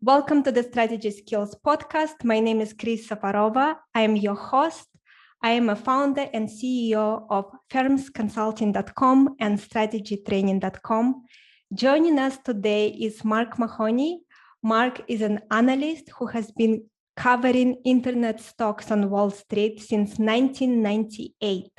Welcome to the Strategy Skills podcast. My name is Chris Safarova. I am your host. I am a founder and CEO of firmsconsulting.com and strategytraining.com. Joining us today is Mark Mahaney. Mark is an analyst who has been covering internet stocks on Wall Street since 1998.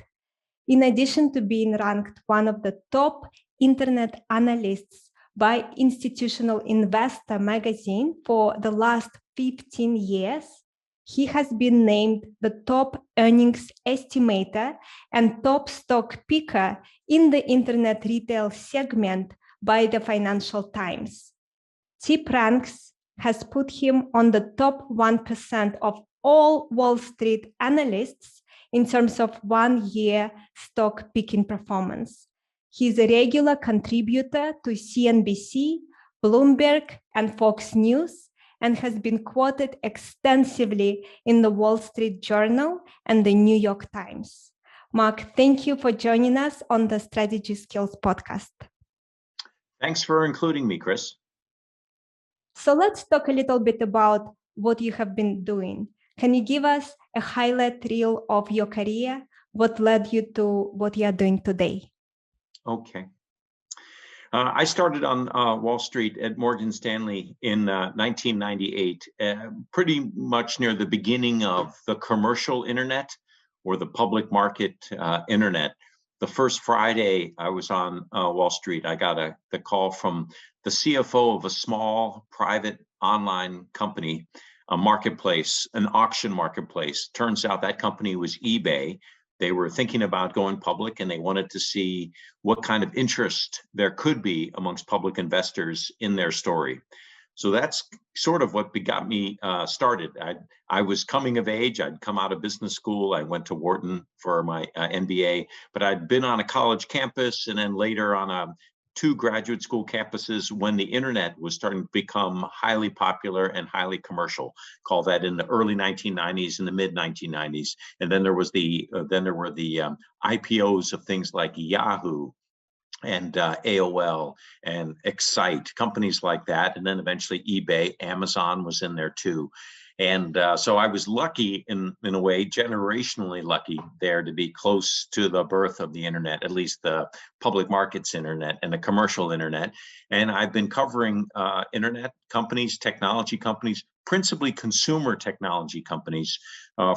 In addition to being ranked one of the top internet analysts by Institutional Investor magazine for the last 15 years, he has been named the top earnings estimator and top stock picker in the internet retail segment by the Financial Times. TipRanks has put him on the top 1% of all Wall Street analysts in terms of 1 year stock picking performance. He's a regular contributor to CNBC, Bloomberg, and Fox News, and has been quoted extensively in the Wall Street Journal and the New York Times. Mark, thank you for joining us on the Strategy Skills podcast. Thanks for including me, Chris. So let's talk a little bit about what you have been doing. Can you give us a highlight reel of your career? What led you to what you are doing today? Okay. I started on Wall Street at Morgan Stanley in 1998, pretty much near the beginning of the commercial internet or the public market internet. The first Friday I was on Wall Street, I got the call from the CFO of a small private online company, a marketplace, an auction marketplace. Turns out that company was eBay. They were thinking about going public and they wanted to see what kind of interest there could be amongst public investors in their story. So that's sort of what got me started. I was coming of age. I'd come out of business school. I went to Wharton for my MBA, but I'd been on a college campus and then later on two graduate school campuses when the internet was starting to become highly popular and highly commercial. Call that in the early 1990s and the mid 1990s. And then there were the IPOs of things like Yahoo and AOL and Excite, companies like that. And then eventually eBay, Amazon was in there too. And so I was lucky in a way, generationally lucky there to be close to the birth of the internet, at least the public markets internet and the commercial internet. And I've been covering internet companies, technology companies, principally consumer technology companies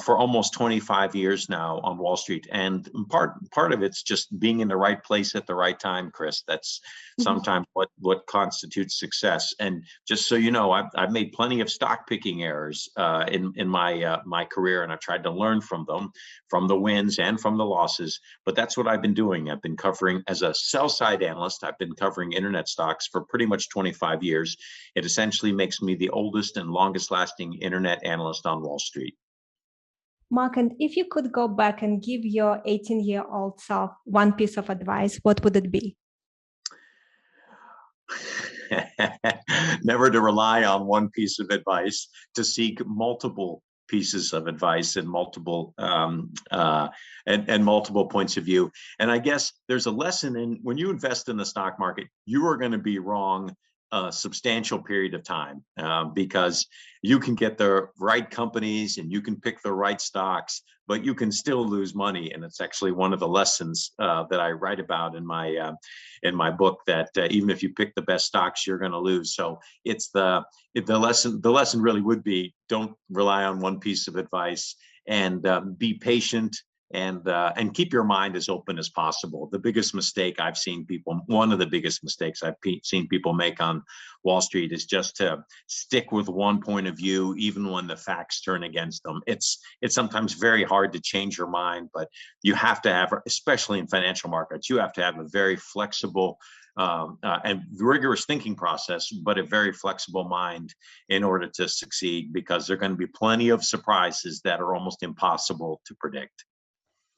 for almost 25 years now on Wall Street. And part of it's just being in the right place at the right time, Chris. That's sometimes what constitutes success. And just so you know, I've made plenty of stock picking errors in my career, and I've tried to learn from them, from the wins and from the losses. But that's what I've been doing. I've been covering, as a sell-side analyst, I've been covering internet stocks for pretty much 25 years. It essentially makes me the oldest and longest lasting internet analyst on Wall Street. Mark, and if you could go back and give your 18-year-old self one piece of advice, what would it be? Never to rely on one piece of advice, to seek multiple pieces of advice and multiple multiple points of view. And I guess there's a lesson in when you invest in the stock market, you are going to be wrong a substantial period of time because you can get the right companies and you can pick the right stocks, but you can still lose money. And it's actually one of the lessons that I write about in my book, that even if you pick the best stocks, you're going to lose. So it's the lesson. The lesson really would be, don't rely on one piece of advice and be patient. And keep your mind as open as possible. The biggest mistake I've seen people, one of the biggest mistakes I've seen people make on Wall Street is just to stick with one point of view, even when the facts turn against them. It's sometimes very hard to change your mind, but you have to have, especially in financial markets, you have to have a very flexible and rigorous thinking process, but a very flexible mind in order to succeed, because there are going to be plenty of surprises that are almost impossible to predict.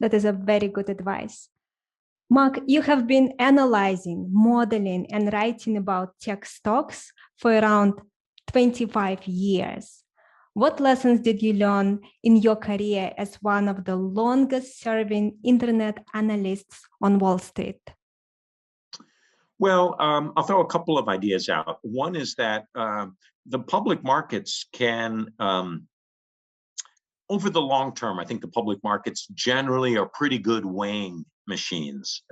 That is a very good advice. Mark, you have been analyzing, modeling, and writing about tech stocks for around 25 years. What lessons did you learn in your career as one of the longest serving internet analysts on Wall Street? Well, I'll throw a couple of ideas out. One is that the public markets can, over the long term, I think the public markets generally are pretty good weighing machines.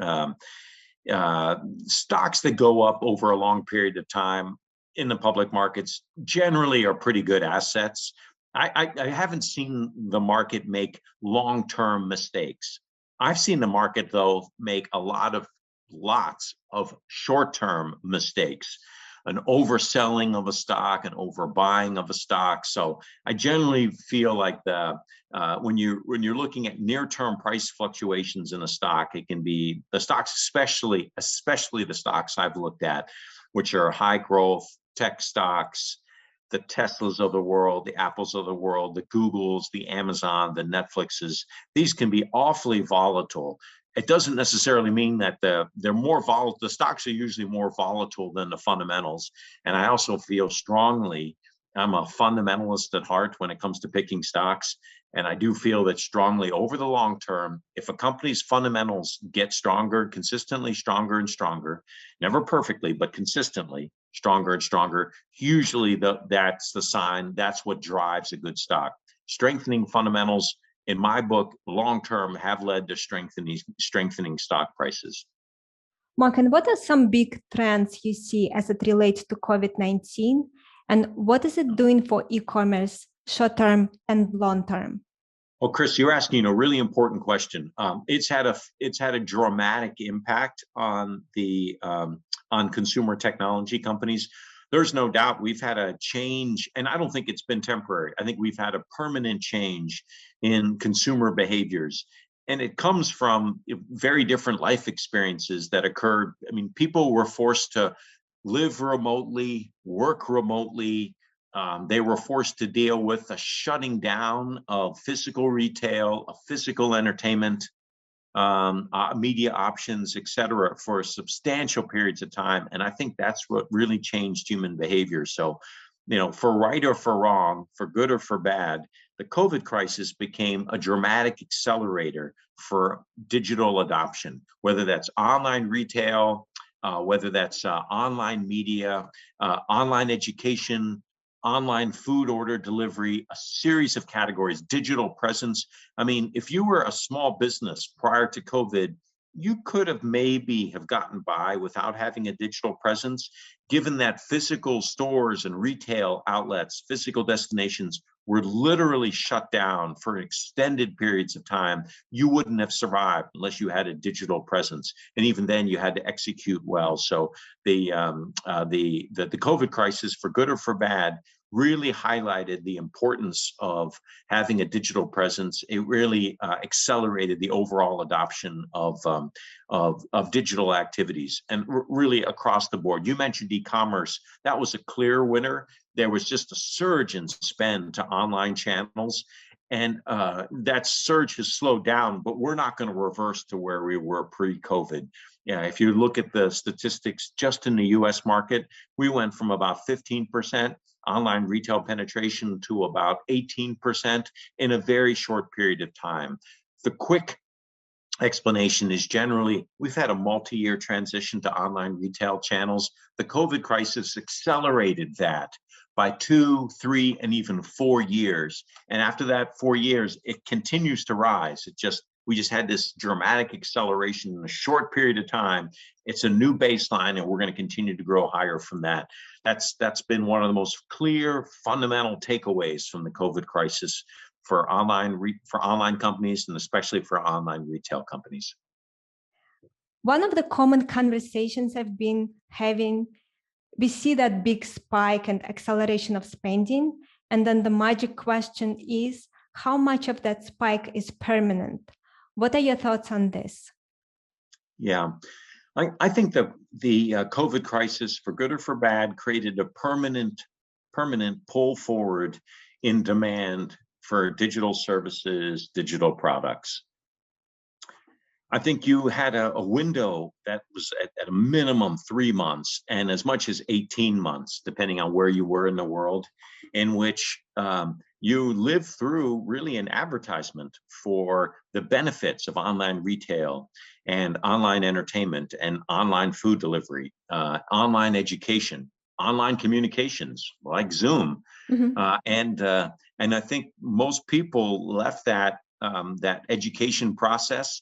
Stocks that go up over a long period of time in the public markets generally are pretty good assets. I haven't seen the market make long-term mistakes. I've seen the market, though, make lots of short-term mistakes, an overselling of a stock, an overbuying of a stock. So I generally feel like when you're looking at near-term price fluctuations in a stock, it can be the stocks, especially the stocks I've looked at, which are high growth tech stocks, the Teslas of the world, the Apples of the world, the Googles, the Amazon, the Netflixes. These can be awfully volatile. It doesn't necessarily mean that they're more volatile. The stocks are usually more volatile than the fundamentals. And I also feel strongly, I'm a fundamentalist at heart when it comes to picking stocks. And I do feel that strongly over the long term, if a company's fundamentals get stronger, consistently stronger and stronger, never perfectly, but consistently stronger and stronger, usually that's the sign, that's what drives a good stock. Strengthening fundamentals, in my book, long-term have led to strengthening stock prices. Mark, and what are some big trends you see as it relates to COVID-19? And what is it doing for e-commerce, short-term and long-term? Well, Chris, you're asking a really important question. It's had a dramatic impact on on consumer technology companies. There's no doubt we've had a change, and I don't think it's been temporary. I think we've had a permanent change in consumer behaviors. And it comes from very different life experiences that occurred. I mean, people were forced to live remotely, work remotely. They were forced to deal with a shutting down of physical retail, of physical entertainment, media options, et cetera, for substantial periods of time. And I think that's what really changed human behavior. So, for right or for wrong, for good or for bad, the COVID crisis became a dramatic accelerator for digital adoption, whether that's online retail, whether that's online media, online education, online food order delivery, a series of categories, digital presence. I mean, if you were a small business prior to COVID, you could have maybe have gotten by without having a digital presence, given that physical stores and retail outlets, physical destinations were literally shut down for extended periods of time. You wouldn't have survived unless you had a digital presence. And even then you had to execute well. So the COVID crisis, for good or for bad, really highlighted the importance of having a digital presence. It really accelerated the overall adoption of digital activities, and really across the board. You mentioned e-commerce. That was a clear winner. There was just a surge in spend to online channels, and that surge has slowed down, but we're not going to reverse to where we were pre-COVID. Yeah, if you look at the statistics just in the US market, we went from about 15% online retail penetration to about 18% in a very short period of time. The quick explanation is generally we've had a multi-year transition to online retail channels. The COVID crisis accelerated that by 2, 3, and even 4 years. And after that 4 years, it continues to rise. We just had this dramatic acceleration in a short period of time. It's a new baseline, and we're going to continue to grow higher from that. That's been one of the most clear, fundamental takeaways from the COVID crisis for online companies, and especially for online retail companies. One of the common conversations I've been having, we see that big spike and acceleration of spending, and then the magic question is, how much of that spike is permanent? What are your thoughts on this? Yeah, I think that the COVID crisis, for good or for bad, created a permanent pull forward in demand for digital services, digital products. I think you had a window that was at a minimum 3 months and as much as 18 months, depending on where you were in the world, in which you live through really an advertisement for the benefits of online retail and online entertainment and online food delivery, online education, online communications like Zoom. And I think most people left that that education process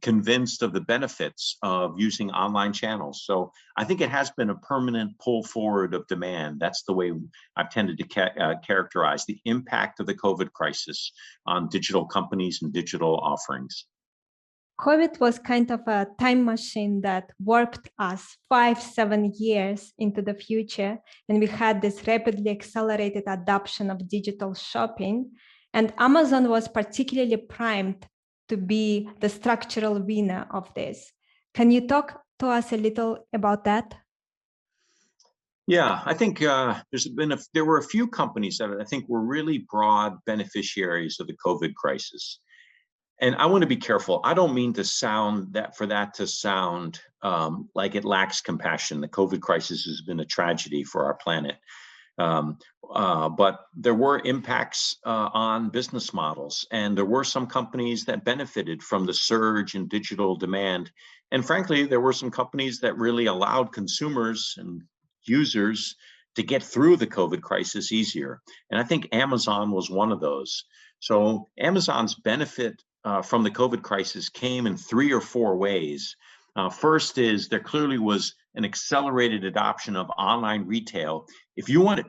convinced of the benefits of using online channels. So I think it has been a permanent pull forward of demand. That's the way I've tended to characterize the impact of the COVID crisis on digital companies and digital offerings. COVID was kind of a time machine that warped us 5-7 years into the future. And we had this rapidly accelerated adoption of digital shopping. And Amazon was particularly primed to be the structural winner of this. Can you talk to us a little about that? Yeah, I think there were a few companies that I think were really broad beneficiaries of the COVID crisis. And I want to be careful. I don't mean to sound that to sound like it lacks compassion. The COVID crisis has been a tragedy for our planet. But there were impacts on business models, and there were some companies that benefited from the surge in digital demand. And frankly, there were some companies that really allowed consumers and users to get through the COVID crisis easier. And I think Amazon was one of those. So Amazon's benefit from the COVID crisis came in 3 or 4 ways. First is there clearly was an accelerated adoption of online retail.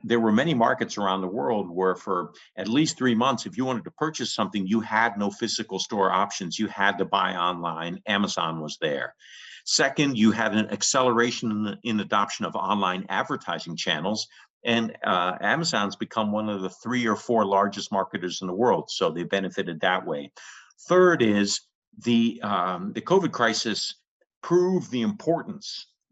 There were many markets around the world where for at least 3 months, if you wanted to purchase something, you had no physical store options. You had to buy online. Amazon was there. Second, you had an acceleration in adoption of online advertising channels. And Amazon's become one of the 3 or 4 largest marketers in the world. So they benefited that way. Third is the COVID crisis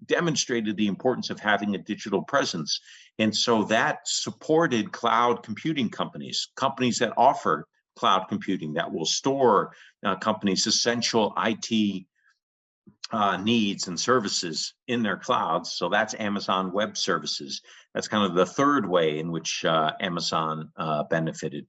demonstrated the importance of having a digital presence. And so that supported cloud computing companies that offer cloud computing, that will store companies' essential IT needs and services in their clouds. So that's Amazon Web Services. That's kind of the third way in which Amazon benefited.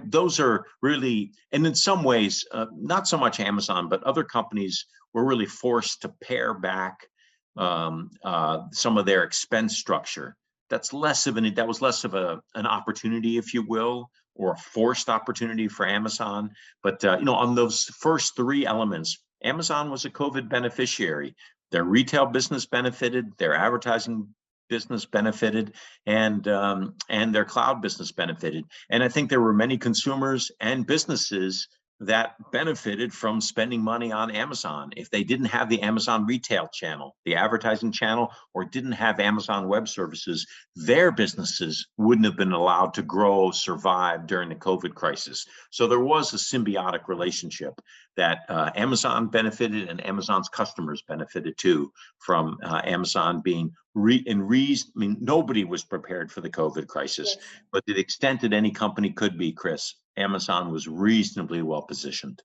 Those are really, and in some ways, not so much Amazon, but other companies were really forced to pare back some of their expense structure. That was less of an opportunity, if you will, or a forced opportunity for Amazon. But on those first 3 elements, Amazon was a COVID beneficiary. Their retail business benefited, their advertising business benefited, and their cloud business benefited. And I think there were many consumers and businesses that benefited from spending money on Amazon. If they didn't have the Amazon retail channel, the advertising channel, or didn't have Amazon Web Services, their businesses wouldn't have been allowed to grow, survive during the COVID crisis. So there was a symbiotic relationship that Amazon benefited and Amazon's customers benefited too from Amazon being nobody was prepared for the COVID crisis, yes. But to the extent that any company could be, Chris, Amazon was reasonably well positioned.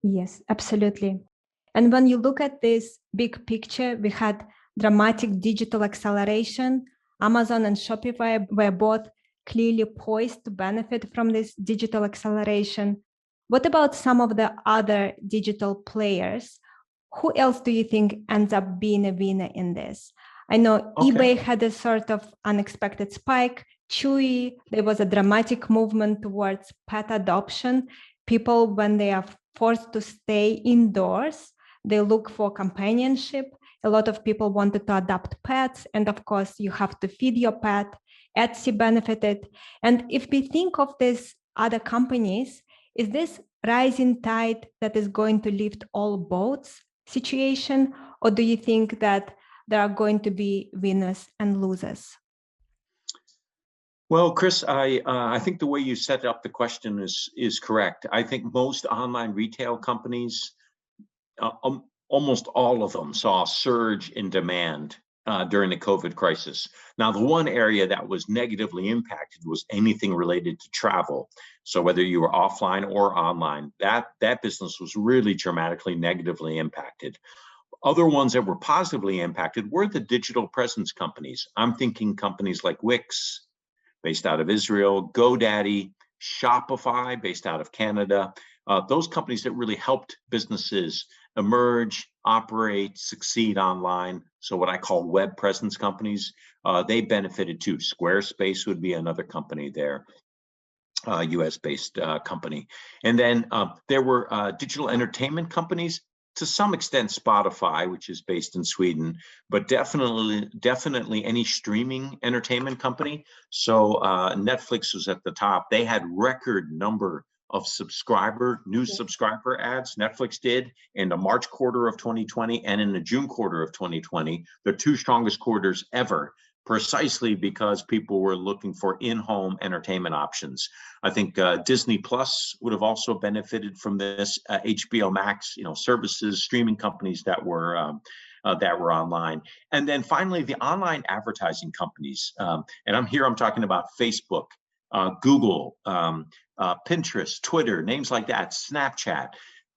Yes, absolutely. And when you look at this big picture, we had dramatic digital acceleration. Amazon and Shopify were both clearly poised to benefit from this digital acceleration. What about some of the other digital players? Who else do you think ends up being a winner in this? I know eBay had a sort of unexpected spike. Chewy, there was a dramatic movement towards pet adoption. People, when they are forced to stay indoors, they look for companionship. A lot of people wanted to adopt pets. And of course, you have to feed your pet. Etsy benefited. And if we think of these other companies, is this rising tide that is going to lift all boats situation? Or do you think that there are going to be winners and losers? Well, Chris, I think the way you set up the question is correct. I think most online retail companies, almost all of them, saw a surge in demand during the COVID crisis. Now, the one area that was negatively impacted was anything related to travel. So whether you were offline or online, that business was really dramatically negatively impacted. Other ones that were positively impacted were the digital presence companies. I'm thinking companies like Wix, based out of Israel, GoDaddy, Shopify, based out of Canada. Those companies that really helped businesses emerge, operate, succeed online. So what I call web presence companies, they benefited too. Squarespace would be another company there. US-based company. And then there were digital entertainment companies, to some extent Spotify, which is based in Sweden, but definitely any streaming entertainment company. So Netflix was at the top. They had record number of new subscriber ads, Netflix did, in the March quarter of 2020 and in the June quarter of 2020, the two strongest quarters ever, precisely because people were looking for in-home entertainment options. I think Disney Plus would have also benefited from this. HBO Max, services, streaming companies that were online. And then finally, the online advertising companies. And I'm talking about Facebook, Google, Pinterest, Twitter, names like that, Snapchat.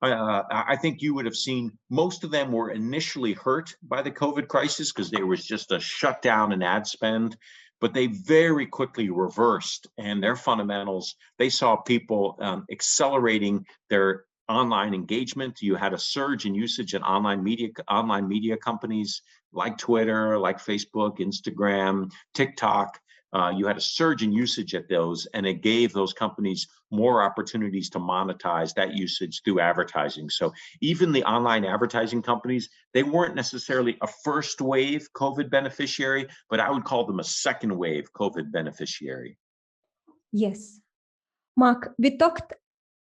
I think you would have seen most of them were initially hurt by the COVID crisis because there was just a shutdown in ad spend, but they very quickly reversed, and their fundamentals, they saw people accelerating their online engagement. You had a surge in usage in online media companies like Twitter, like Facebook, Instagram, TikTok. You had a surge in usage at those, and it gave those companies more opportunities to monetize that usage through advertising. So even the online advertising companies, they weren't necessarily a first wave COVID beneficiary, but I would call them a second wave COVID beneficiary. Yes. Mark, we talked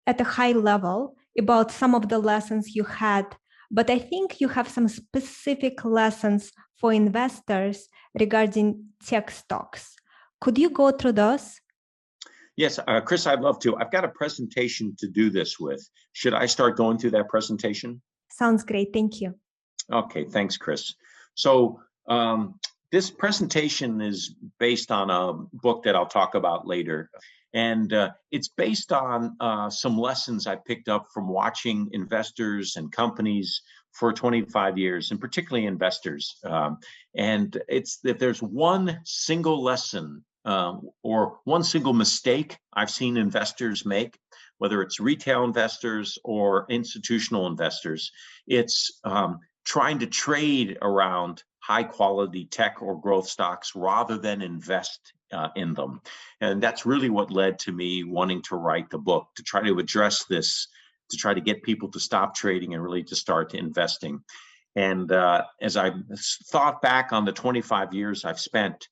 at a high level about some of the lessons you had, but I think you have some specific lessons for investors regarding tech stocks. Could you go through those? Yes, Chris, I'd love to. I've got a presentation to do this with. Should I start going through that presentation? Sounds great. Thank you. Okay, thanks, Chris. So this presentation is based on a book that I'll talk about later. And it's based on some lessons I picked up from watching investors and companies for 25 years, and particularly investors. And it's that there's one single lesson or one single mistake I've seen investors make, whether it's retail investors or institutional investors. It's trying to trade around high quality tech or growth stocks rather than invest in them. And that's really what led to me wanting to write the book, to try to address this, to try to get people to stop trading and really to start investing. And as I thought back on the 25 years I've spent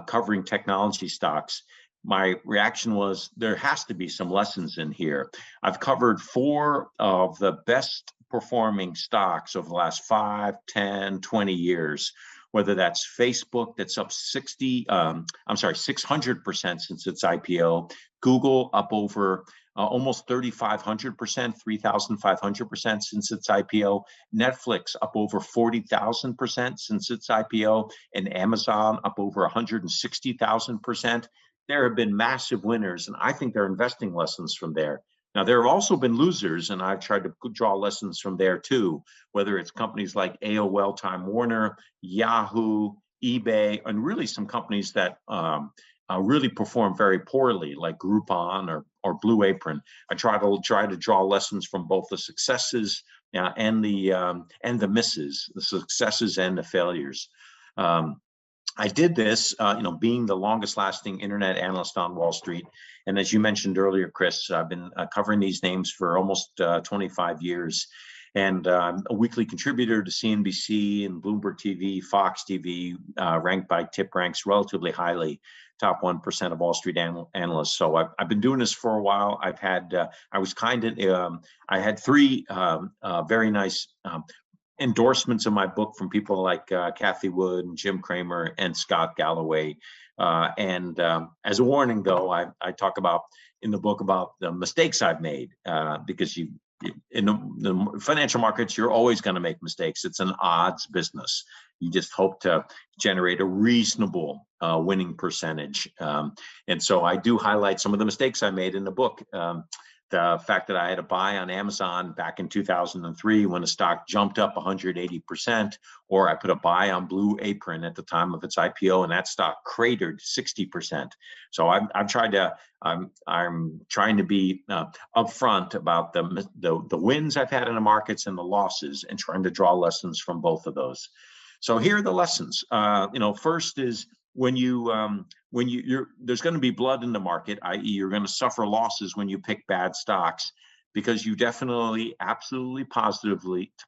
covering technology stocks, my reaction was there has to be some lessons in here. I've covered 4 of the best performing stocks over the last 5, 10, 20 years, whether that's Facebook, that's up 600% since its IPO, Google up over almost 3,500%, 3,500% since its IPO, Netflix up over 40,000% since its IPO, and Amazon up over 160,000%. There have been massive winners, and I think there are investing lessons from there. Now, there have also been losers, and I've tried to draw lessons from there too, whether it's companies like AOL, Time Warner, Yahoo, eBay, and really some companies that really perform very poorly, like Groupon or Blue Apron. I try to draw lessons from both the successes and the misses, the successes and the failures. I did this, being the longest lasting internet analyst on Wall Street. And as you mentioned earlier, Chris, I've been covering these names for almost 25 years. And a weekly contributor to CNBC and Bloomberg TV, Fox TV, ranked by TipRanks relatively highly, top 1% of Wall Street analysts. So I've been doing this for a while. I had 3 very nice endorsements of my book from people like Kathy Wood and Jim Cramer and Scott Galloway. And as a warning, though, I talk about in the book about the mistakes I've made, because in the financial markets, you're always going to make mistakes. It's an odds business. You just hope to generate a reasonable winning percentage. And so I do highlight some of the mistakes I made in the book. the fact that I had a buy on Amazon back in 2003 when the stock jumped up 180%, or I put a buy on Blue Apron at the time of its IPO, and that stock cratered 60%. So I'm trying to be upfront about the wins I've had in the markets and the losses, and trying to draw lessons from both of those. So here are the lessons. First is when there's going to be blood in the market, i.e., you're going to suffer losses when you pick bad stocks, because you definitely, absolutely,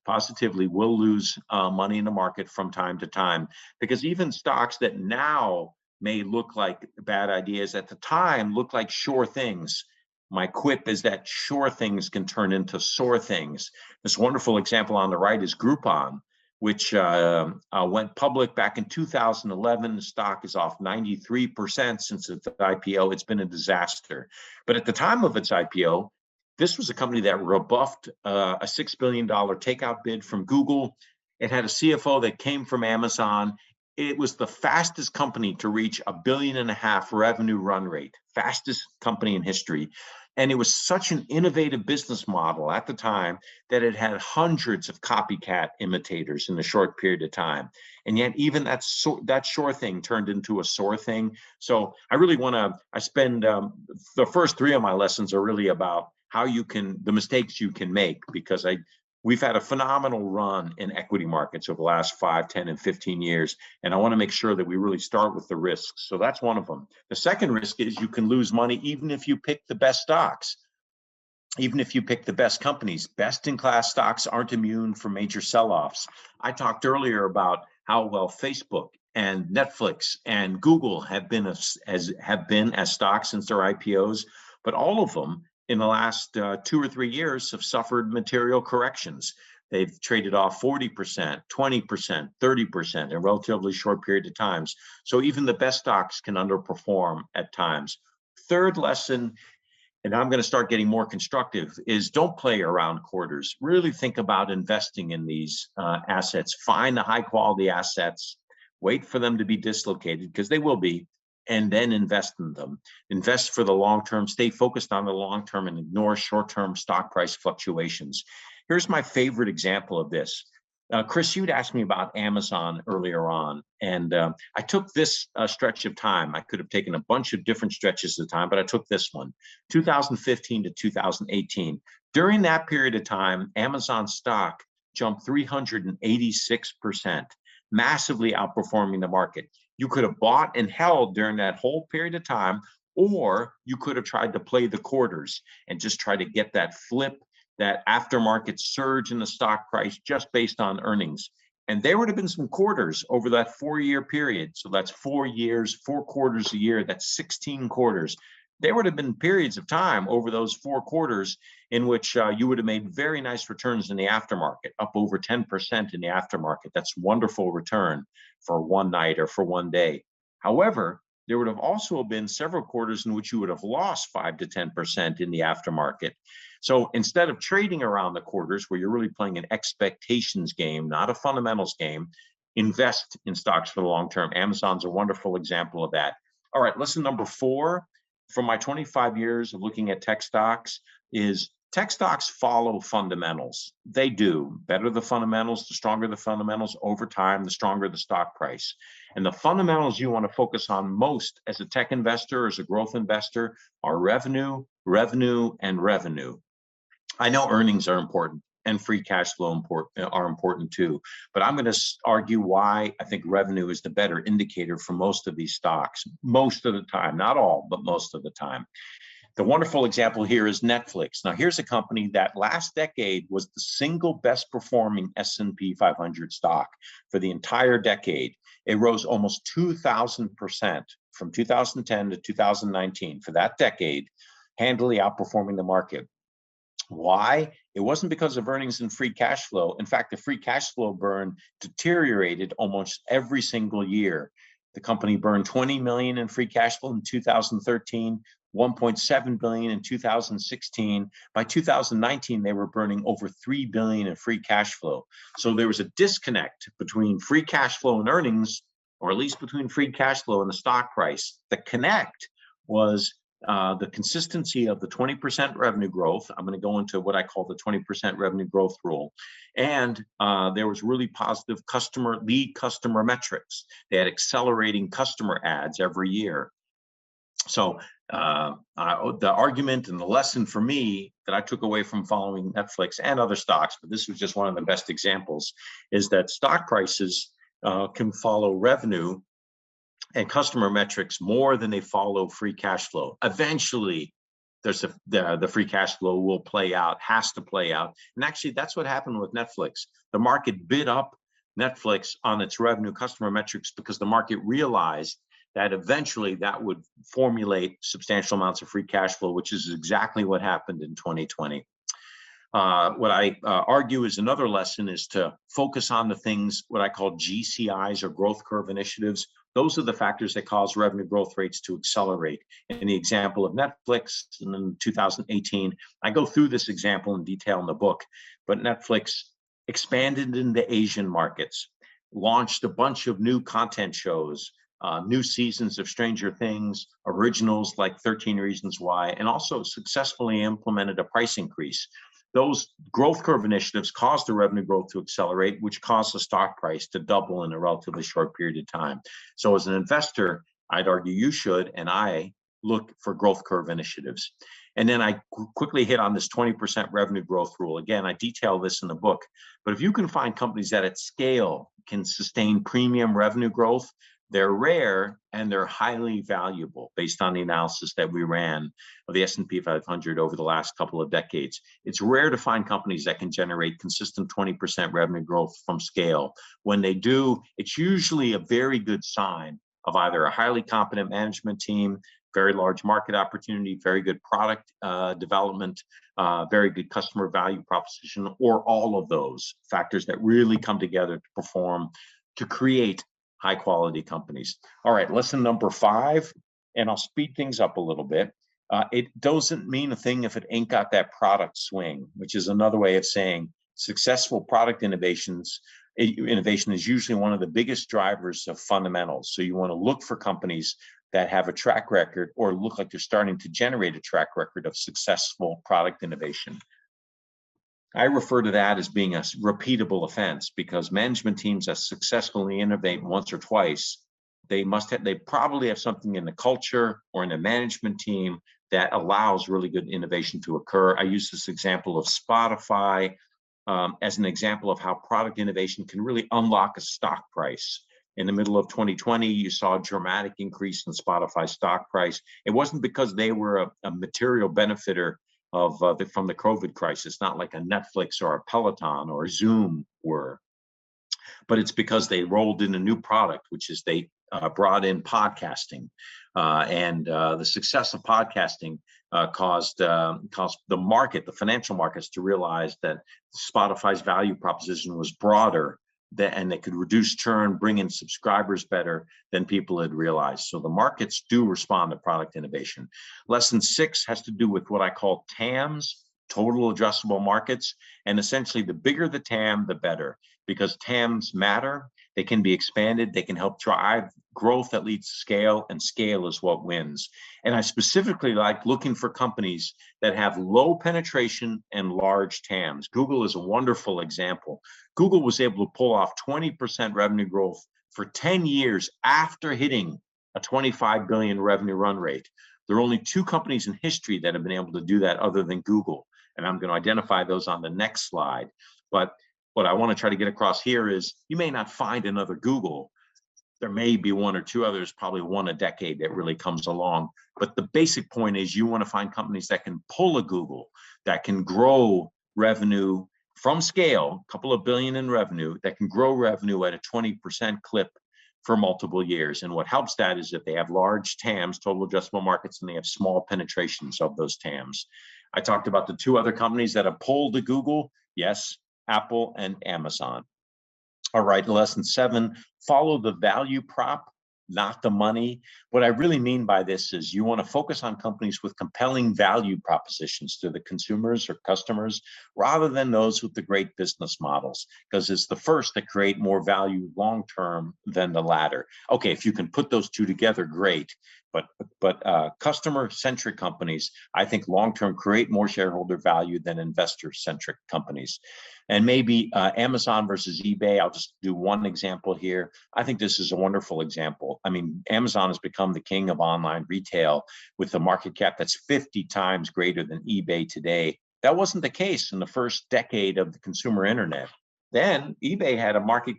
positively will lose money in the market from time to time. Because even stocks that now may look like bad ideas, at the time look like sure things. My quip is that sure things can turn into sore things. This wonderful example on the right is Groupon, which went public back in 2011. The stock is off 93% since its IPO. It's been a disaster. But at the time of its IPO, this was a company that rebuffed a $6 billion takeout bid from Google. It had a CFO that came from Amazon. It was the fastest company to reach $1.5 billion revenue run rate, fastest company in history. And it was such an innovative business model at the time that it had hundreds of copycat imitators in a short period of time. And yet even that sure thing turned into a sore thing. So I really I spend the first three of my lessons are really about how the mistakes you can make, because we've had a phenomenal run in equity markets over the last 5, 10, and 15 years. And I want to make sure that we really start with the risks. So that's one of them. The second risk is you can lose money even if you pick the best stocks, even if you pick the best companies. Best-in-class stocks aren't immune from major sell-offs. I talked earlier about how well Facebook and Netflix and Google have been as stocks since their IPOs, but all of them in the last 2 or 3 years have suffered material corrections. They've traded off 40%, 20%, 30% in a relatively short period of times. So even the best stocks can underperform at times. Third lesson, and I'm going to start getting more constructive, is don't play around quarters. Really think about investing in these assets. Find the high quality assets, wait for them to be dislocated, because they will be, and then invest in them. Invest for the long term, stay focused on the long term, and ignore short-term stock price fluctuations. Here's my favorite example of this. Chris, you'd asked me about Amazon earlier on, and I took this stretch of time. I could have taken a bunch of different stretches of time, but I took this one, 2015 to 2018. During that period of time, Amazon stock jumped 386%, massively outperforming the market. You could have bought and held during that whole period of time, or you could have tried to play the quarters and just try to get that flip, that aftermarket surge in the stock price just based on earnings. And there would have been some quarters over that 4-year period. So that's 4 years, 4 quarters a year, that's 16 quarters. There would have been periods of time over those 4 quarters in which you would have made very nice returns in the aftermarket, up over 10% in the aftermarket. That's wonderful return for one night or for one day. However, there would have also been several quarters in which you would have lost 5 to 10% in the aftermarket. So instead of trading around the quarters, where you're really playing an expectations game, not a fundamentals game, invest in stocks for the long term. Amazon's a wonderful example of that. All right, lesson number 4 from my 25 years of looking at tech stocks is tech stocks follow fundamentals. They do. Better the fundamentals, the stronger the fundamentals. Over time, the stronger the stock price. And the fundamentals you want to focus on most as a tech investor, as a growth investor, are revenue, revenue, and revenue. I know earnings are important and free cash flow are important too, but I'm going to argue why I think revenue is the better indicator for most of these stocks, most of the time, not all, but most of the time. The wonderful example here is Netflix. Now, here's a company that last decade was the single best performing S&P 500 stock for the entire decade. It rose almost 2,000% from 2010 to 2019 for that decade, handily outperforming the market. Why? It wasn't because of earnings and free cash flow. In fact, the free cash flow burn deteriorated almost every single year. The company burned $20 million in free cash flow in 2013, $1.7 billion in 2016. By 2019, they were burning over $3 billion in free cash flow. So there was a disconnect between free cash flow and earnings, or at least between free cash flow and the stock price. The connect was the consistency of the 20% revenue growth. I'm going to go into what I call the 20% revenue growth rule. And there was really positive lead customer metrics. They had accelerating customer ads every year. So the argument and the lesson for me that I took away from following Netflix and other stocks, but this was just one of the best examples, is that stock prices can follow revenue and customer metrics more than they follow free cash flow. Eventually, the free cash flow will play out, has to play out. And actually, that's what happened with Netflix. The market bid up Netflix on its revenue customer metrics because the market realized that eventually that would formulate substantial amounts of free cash flow, which is exactly what happened in 2020. What I argue is another lesson is to focus on the things, what I call GCIs or growth curve initiatives. Those are the factors that cause revenue growth rates to accelerate. In the example of Netflix in 2018, I go through this example in detail in the book, but Netflix expanded into Asian markets, launched a bunch of new content shows, new seasons of Stranger Things, originals like 13 Reasons Why, and also successfully implemented a price increase. Those growth curve initiatives caused the revenue growth to accelerate, which caused the stock price to double in a relatively short period of time. So as an investor, I'd argue you should, and I look for growth curve initiatives. And then I quickly hit on this 20% revenue growth rule. Again, I detail this in the book, but if you can find companies that at scale can sustain premium revenue growth, they're rare and they're highly valuable based on the analysis that we ran of the S&P 500 over the last couple of decades. It's rare to find companies that can generate consistent 20% revenue growth from scale. When they do, it's usually a very good sign of either a highly competent management team, very large market opportunity, very good product development, very good customer value proposition, or all of those factors that really come together to perform, to create high quality companies. All right, lesson number 5, and I'll speed things up a little bit. It doesn't mean a thing if it ain't got that product swing, which is another way of saying successful product innovation is usually one of the biggest drivers of fundamentals. So you want to look for companies that have a track record or look like they're starting to generate a track record of successful product innovation. I refer to that as being a repeatable offense because management teams that successfully innovate once or twice, they probably have something in the culture or in the management team that allows really good innovation to occur. I use this example of Spotify as an example of how product innovation can really unlock a stock price. In the middle of 2020, you saw a dramatic increase in Spotify stock price. It wasn't because they were a material benefiter from the COVID crisis, not like a Netflix or a Peloton or a Zoom were, but it's because they rolled in a new product, which is they brought in podcasting, and the success of podcasting caused the market, the financial markets, to realize that Spotify's value proposition was broader and they could reduce churn, bring in subscribers better than people had realized. So the markets do respond to product innovation. Lesson 6 has to do with what I call TAMs, total addressable markets. And essentially, the bigger the TAM, the better, because TAMs matter. They can be expanded. They can help drive growth that leads to scale, and scale is what wins. And I specifically like looking for companies that have low penetration and large TAMs. Google is a wonderful example. Google was able to pull off 20% revenue growth for 10 years after hitting a 25 billion revenue run rate. There are only 2 companies in history that have been able to do that other than Google. And I'm going to identify those on the next slide. But what I want to try to get across here is you may not find another Google. There may be 1 or 2 others, probably one a decade that really comes along. But the basic point is you want to find companies that can pull a Google, that can grow revenue from scale, a couple of billion in revenue, that can grow revenue at a 20% clip for multiple years. And what helps that is that they have large TAMs, total addressable markets, and they have small penetrations of those TAMs. I talked about the 2 other companies that have pulled a Google. Yes, Apple and Amazon. All right, lesson 7, follow the value prop, not the money. What I really mean by this is you want to focus on companies with compelling value propositions to the consumers or customers rather than those with the great business models, because it's the first that create more value long-term than the latter. Okay, if you can put those 2 together, great. but customer-centric companies, I think long-term create more shareholder value than investor-centric companies. And maybe Amazon versus eBay, I'll just do one example here. I think this is a wonderful example. I mean, Amazon has become the king of online retail with a market cap that's 50 times greater than eBay today. That wasn't the case in the first decade of the consumer internet. Then eBay had a market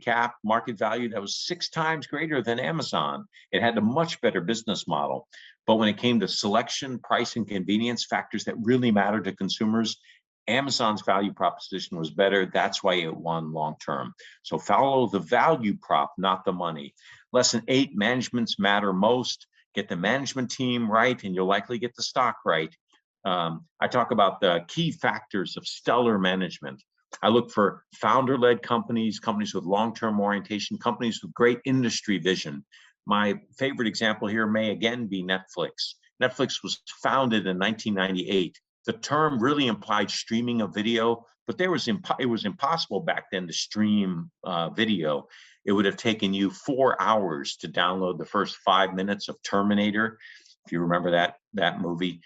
value that was 6 times greater than Amazon. It had a much better business model. But when it came to selection, price, and convenience, factors that really matter to consumers, Amazon's value proposition was better. That's why it won long term. So follow the value prop, not the money. Lesson 8, managements matter most. Get the management team right, and you'll likely get the stock right. I talk about the key factors of stellar management. I look for founder-led companies, companies with long-term orientation, companies with great industry vision. My favorite example here may again be Netflix. Netflix was founded in 1998. The term really implied streaming of video, but it was impossible back then to stream video. It would have taken you 4 hours to download the first 5 minutes of Terminator, if you remember that movie.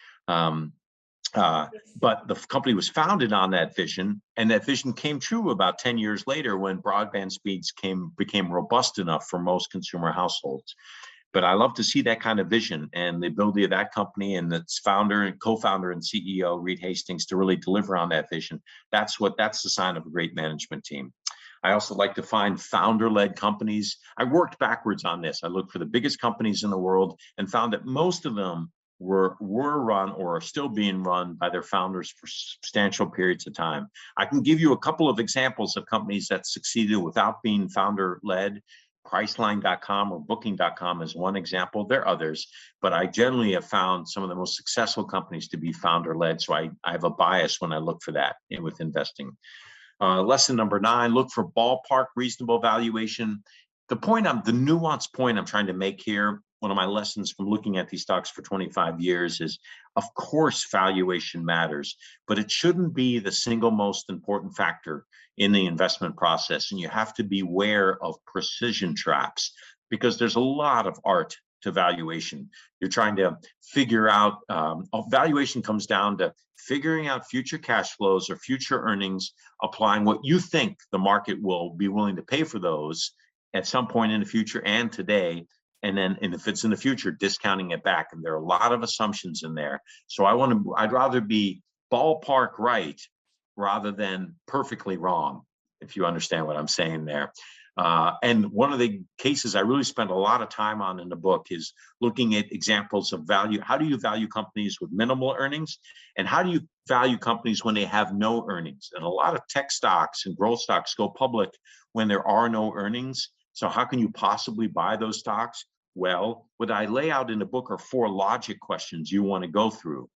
But the company was founded on that vision, and that vision came true about 10 years later when broadband speeds became robust enough for most consumer households. But I love to see that kind of vision and the ability of that company and its founder and co-founder and CEO, Reed Hastings, to really deliver on that vision. That's the sign of a great management team. I also like to find founder-led companies. I worked backwards on this. I looked for the biggest companies in the world and found that most of them were run or are still being run by their founders for substantial periods of time. I can give you a couple of examples of companies that succeeded without being founder-led. Priceline.com or Booking.com is one example. There are others, but I generally have found some of the most successful companies to be founder-led, so I have a bias when I look for that with investing. Lesson number 9, look for ballpark reasonable valuation. The nuanced point I'm trying to make here, one of my lessons from looking at these stocks for 25 years is, of course, valuation matters, but it shouldn't be the single most important factor in the investment process. And you have to be aware of precision traps because there's a lot of art to valuation. You're trying to figure out, valuation comes down to figuring out future cash flows or future earnings, applying what you think the market will be willing to pay for those at some point in the future and today. And if it's in the future, discounting it back. And there are a lot of assumptions in there. So I'd rather be ballpark right rather than perfectly wrong, if you understand what I'm saying there. And one of the cases I really spent a lot of time on in the book is looking at examples of value. How do you value companies with minimal earnings? And how do you value companies when they have no earnings? And a lot of tech stocks and growth stocks go public when there are no earnings. So how can you possibly buy those stocks? Well, what I lay out in the book are 4 logic questions you want to go through.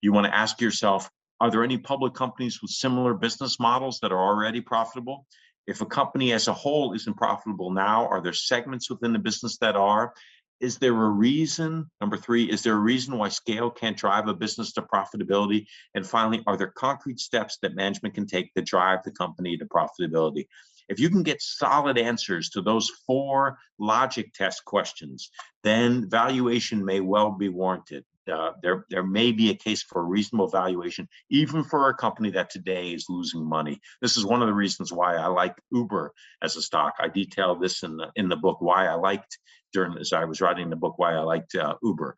You want to ask yourself, are there any public companies with similar business models that are already profitable? If a company as a whole isn't profitable now, are there segments within the business that are? Is there a reason? Number 3, is there a reason why scale can't drive a business to profitability? And finally, are there concrete steps that management can take to drive the company to profitability? If you can get solid answers to those 4 logic test questions, then valuation may well be warranted. There may be a case for a reasonable valuation, even for a company that today is losing money. This is one of the reasons why I like Uber as a stock. I detail this in the book, why I liked, as I was writing the book, why I liked Uber.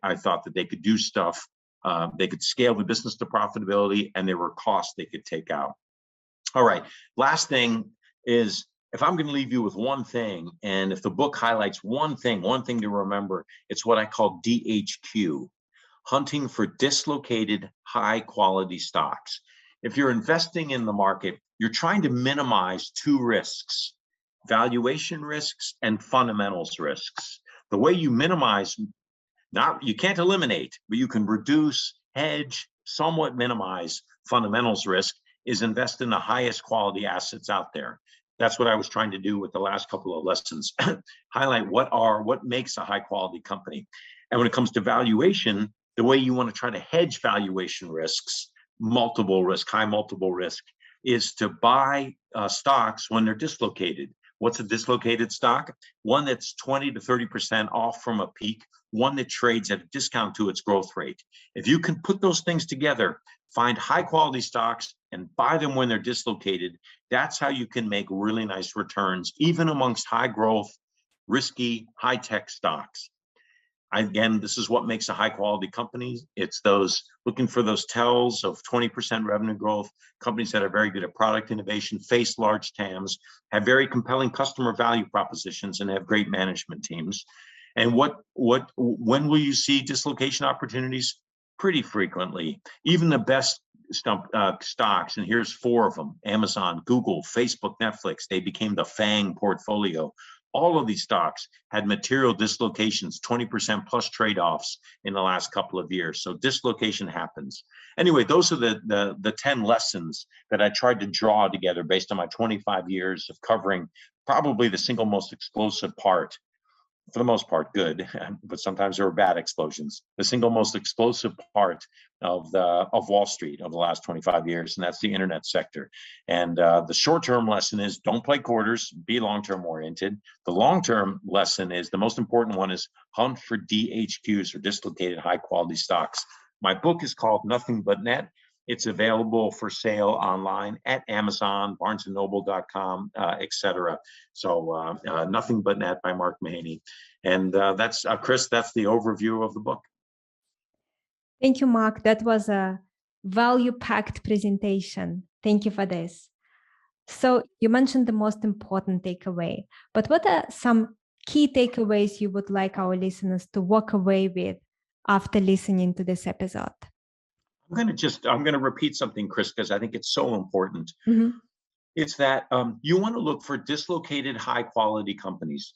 I thought that they could do stuff, they could scale the business to profitability, and there were costs they could take out. All right, last thing is, if I'm going to leave you with one thing, and if the book highlights one thing to remember, it's what I call DHQ, hunting for dislocated high quality stocks. If you're investing in the market, you're trying to minimize 2 risks, valuation risks and fundamentals risks. The way you minimize, you can't eliminate, but you can reduce, hedge, somewhat minimize fundamentals risk, is invest in the highest quality assets out there. That's what I was trying to do with the last couple of lessons. Highlight what makes a high quality company. And when it comes to valuation, the way you want to try to hedge valuation risks, multiple risk, high multiple risk, is to buy stocks when they're dislocated, What's a dislocated stock? One that's 20 to 30% off from a peak, one that trades at a discount to its growth rate. If you can put those things together, find high quality stocks and buy them when they're dislocated, that's how you can make really nice returns, even amongst high growth, risky, high tech stocks. Again, this is what makes a high quality company. It's those looking for those tells of 20% revenue growth, companies that are very good at product innovation, face large TAMs, have very compelling customer value propositions, and have great management teams. And when will you see dislocation opportunities? Pretty frequently. Even the best stocks, and here's 4 of them: Amazon, Google, Facebook, Netflix. They became the FANG portfolio. All of these stocks had material dislocations, 20% plus trade-offs in the last couple of years. So dislocation happens. Anyway, those are the 10 lessons that I tried to draw together based on my 25 years of covering probably the single most explosive part. For the most part, good, but sometimes there were bad explosions. The single most explosive part of Wall Street over the last 25 years, and that's the internet sector. And the short-term lesson is don't play quarters, be long-term oriented. The long-term lesson is, the most important one is hunt for DHQs, or dislocated high-quality stocks. My book is called Nothing But Net. It's available for sale online at Amazon, barnesandnoble.com, etc. So Nothing But Net by Mark Mahaney. And that's, Chris, that's the overview of the book. Thank you, Mark. That was a value-packed presentation. Thank you for this. So you mentioned the most important takeaway, but what are some key takeaways you would like our listeners to walk away with after listening to this episode? I'm going to repeat something, Chris, because I think it's so important. Mm-hmm. It's that you want to look for dislocated, high quality companies.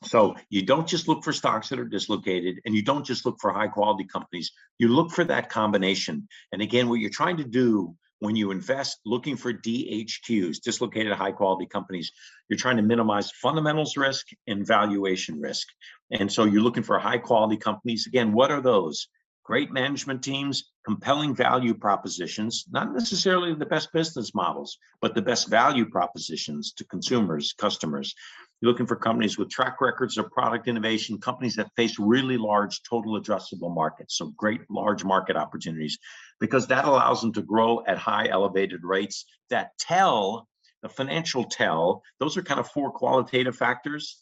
So you don't just look for stocks that are dislocated, and you don't just look for high quality companies. You look for that combination. And again, what you're trying to do when you invest looking for DHQs, dislocated high quality companies, you're trying to minimize fundamentals risk and valuation risk. And so you're looking for high quality companies. Again, what are those? Great management teams, compelling value propositions, not necessarily the best business models, but the best value propositions to consumers, customers. You're looking for companies with track records of product innovation, companies that face really large total addressable markets, so great large market opportunities, because that allows them to grow at high elevated rates. That tell, the financial tell, those are kind of 4 qualitative factors.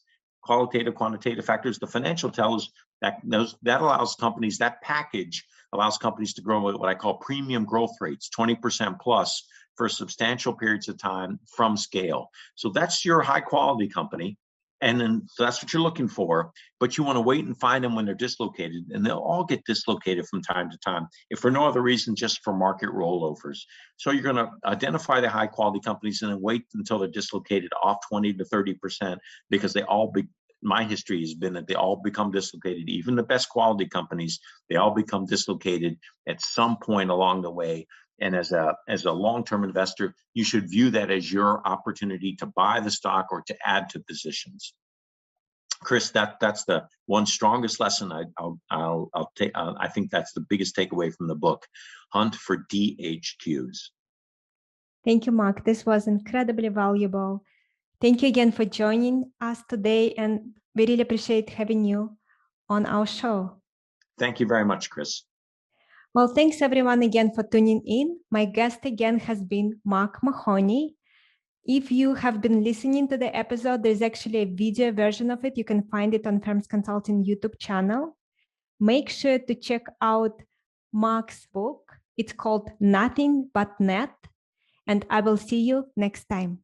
Qualitative, quantitative factors. The financial tell is that allows companies, that package allows companies to grow at what I call premium growth rates, 20% plus for substantial periods of time from scale. So that's your high quality company. And then so that's what you're looking for, but you want to wait and find them when they're dislocated, and they'll all get dislocated from time to time, if for no other reason, just for market rollovers. So you're going to identify the high quality companies and then wait until they're dislocated off 20 to 30%, because they all my history has been that they all become dislocated. Even the best quality companies, they all become dislocated at some point along the way. And as a long-term investor, you should view that as your opportunity to buy the stock or to add to positions. Chris, that's the one strongest lesson I'll take. I think that's the biggest takeaway from the book. Hunt for DHQs. Thank you, Mark. This was incredibly valuable. Thank you again for joining us today, and we really appreciate having you on our show. Thank you very much, Chris. Well, thanks everyone again for tuning in. My guest again has been Mark Mahaney. If you have been listening to the episode, there's actually a video version of it. You can find it on Firms Consulting YouTube channel. Make sure to check out Mark's book. It's called Nothing But Net. And I will see you next time.